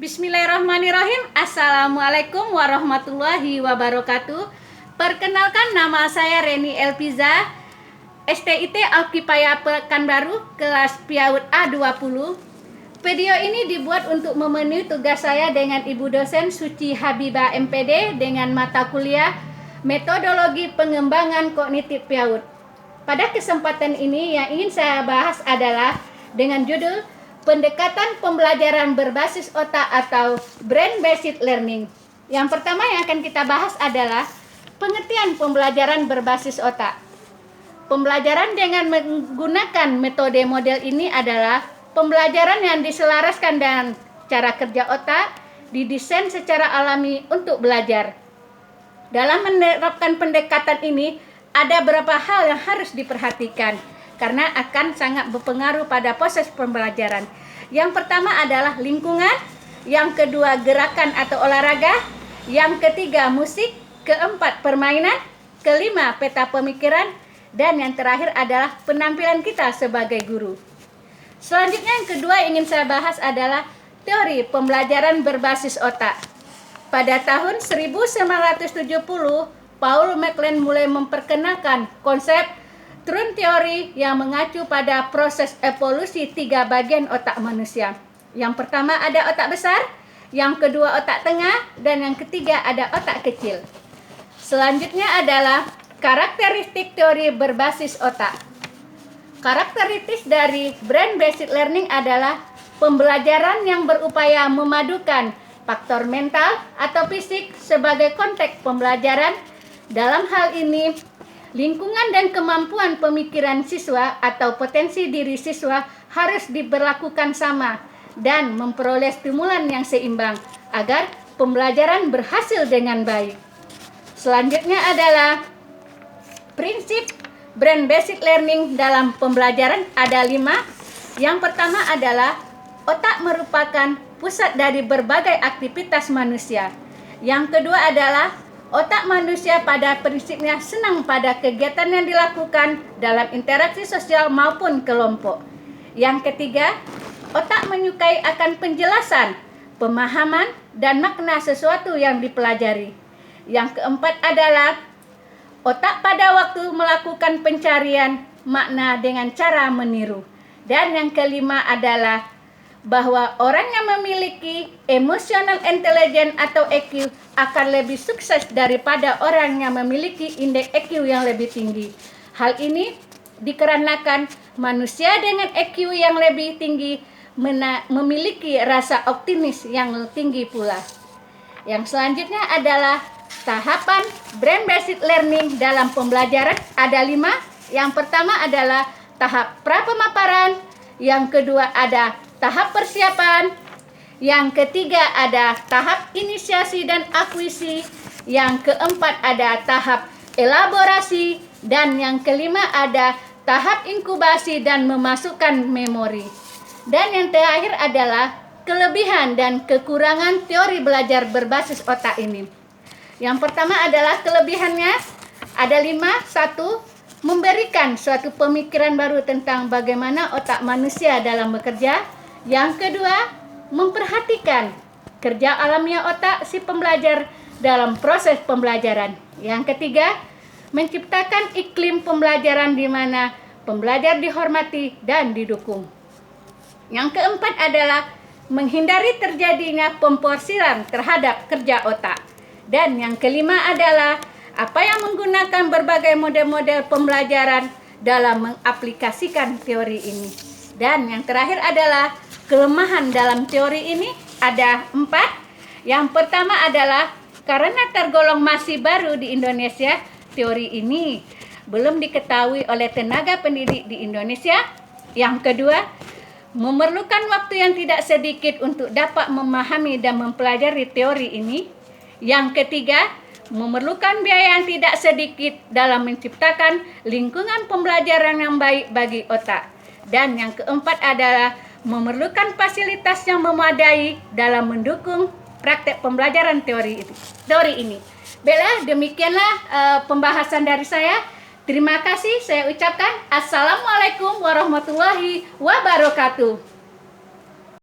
Bismillahirrahmanirrahim. Assalamualaikum warahmatullahi wabarakatuh. Perkenalkan, nama saya Reni Elpiza, STIT Alkipaya Pekanbaru, kelas PIAUD A20. Video ini dibuat untuk memenuhi tugas saya dengan Ibu dosen Suci Habibah MPD dengan mata kuliah Metodologi Pengembangan Kognitif PIAUD. Pada kesempatan ini yang ingin saya bahas adalah dengan judul Pendekatan Pembelajaran Berbasis Otak atau Brain-Based Learning. Yang pertama yang akan kita bahas adalah pengertian pembelajaran berbasis otak. Pembelajaran dengan menggunakan metode model ini adalah pembelajaran yang diselaraskan dengan cara kerja otak, didesain secara alami untuk belajar. Dalam menerapkan pendekatan ini, ada beberapa hal yang harus diperhatikan karena akan sangat berpengaruh pada proses pembelajaran. Yang pertama adalah lingkungan, yang kedua gerakan atau olahraga, yang ketiga musik, keempat permainan, kelima peta pemikiran, dan yang terakhir adalah penampilan kita sebagai guru. Selanjutnya yang kedua ingin saya bahas adalah teori pembelajaran berbasis otak. Pada tahun 1970, Paul MacLean mulai memperkenalkan konsep Turun teori yang mengacu pada proses evolusi 3 bagian otak manusia. Yang pertama ada otak besar, yang kedua otak tengah, dan yang ketiga ada otak kecil. Selanjutnya adalah karakteristik teori berbasis otak. Karakteristik dari brain-based learning adalah pembelajaran yang berupaya memadukan faktor mental atau fisik sebagai konteks pembelajaran. Dalam hal ini, lingkungan dan kemampuan pemikiran siswa atau potensi diri siswa harus diberlakukan sama dan memperoleh stimulan yang seimbang agar pembelajaran berhasil dengan baik. Selanjutnya adalah prinsip brain-based learning dalam pembelajaran ada 5. Yang pertama adalah otak merupakan pusat dari berbagai aktivitas manusia. Yang kedua adalah otak manusia pada prinsipnya senang pada kegiatan yang dilakukan dalam interaksi sosial maupun kelompok. Yang ketiga, otak menyukai akan penjelasan, pemahaman, dan makna sesuatu yang dipelajari. Yang keempat adalah otak pada waktu melakukan pencarian makna dengan cara meniru. Dan yang kelima adalah bahwa orang yang memiliki emotional intelligence atau EQ akan lebih sukses daripada orang yang memiliki indeks EQ yang lebih tinggi. Hal ini dikarenakan manusia dengan EQ yang lebih tinggi memiliki rasa optimis yang tinggi pula. Yang selanjutnya adalah tahapan brain-based learning dalam pembelajaran ada 5. Yang pertama adalah tahap pra-pemaparan, yang kedua ada tahap persiapan, yang ketiga ada tahap inisiasi dan akuisisi, yang keempat ada tahap elaborasi, dan yang kelima ada tahap inkubasi dan memasukkan memori. Dan yang terakhir adalah kelebihan dan kekurangan teori belajar berbasis otak ini. Yang pertama adalah kelebihannya ada 5. 1. Memberikan suatu pemikiran baru tentang bagaimana otak manusia dalam bekerja. Yang kedua, memperhatikan kerja alamiah otak si pembelajar dalam proses pembelajaran. Yang ketiga, menciptakan iklim pembelajaran di mana pembelajar dihormati dan didukung. Yang keempat adalah menghindari terjadinya pemforsiran terhadap kerja otak. Dan yang kelima adalah apa yang menggunakan berbagai model-model pembelajaran dalam mengaplikasikan teori ini. Dan yang terakhir adalah kelemahan dalam teori ini ada 4. Yang pertama adalah karena tergolong masih baru di Indonesia, teori ini belum diketahui oleh tenaga pendidik di Indonesia. Yang kedua, memerlukan waktu yang tidak sedikit untuk dapat memahami dan mempelajari teori ini. Yang ketiga, memerlukan biaya yang tidak sedikit dalam menciptakan lingkungan pembelajaran yang baik bagi otak. Dan yang keempat adalah memerlukan fasilitas yang memadai dalam mendukung praktek pembelajaran teori ini. Baiklah, demikianlah pembahasan dari saya. Terima kasih, saya ucapkan Assalamualaikum warahmatullahi wabarakatuh.